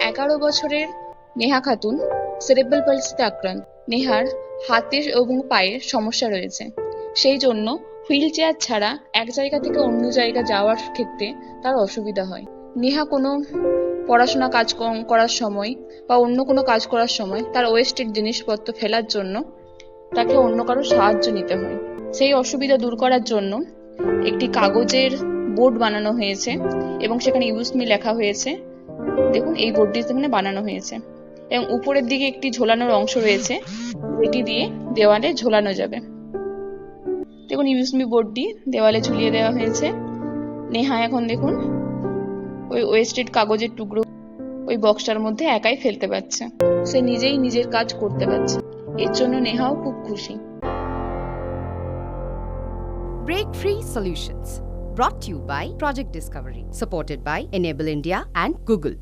11 বছরের নেহা খাতুন সেরেব্রাল পলসিতে আক্রান্ত। নেহার হাতের এবং পায়ের সমস্যা রয়েছে, সেই জন্য হুইল চেয়ার ছাড়া এক জায়গা থেকে অন্য জায়গা যাওয়ার ক্ষেত্রে তার অসুবিধা হয়। নেহা কোনো পড়াশোনা কাজ করার সময় বা অন্য কোনো কাজ করার সময় তার ওয়েস্টেড জিনিসপত্র ফেলার জন্য তাকে অন্য কারো সাহায্য নিতে হয়। সেই অসুবিধা দূর করার জন্য একটি কাগজের বোর্ড বানানো হয়েছে এবং সেখানে ইউজ মি লেখা হয়েছে। দেখুন, এই বোর্ডটি সেখানে বানানো হয়েছে এবং উপরের দিকে একটি ঝোলানোর অংশ রয়েছে, যেটি দিয়ে দেওয়ালে ঝোলানো যাবে। দেখুন, ইউজ মি বোর্ডটি দেওয়ালে ঝুলিয়ে দেওয়া হয়েছে। নেহা এখন দেখুন ওই ওয়েস্টেড কাগজের টুকরো ওই বক্সটার মধ্যে একাই ফেলতে পারছে। সে নিজেই নিজের কাজ করতে পারছে, এর জন্য নেহাও খুব খুশি। Break Free Solutions, brought to you by Project Discovery, supported by Enable India and Google.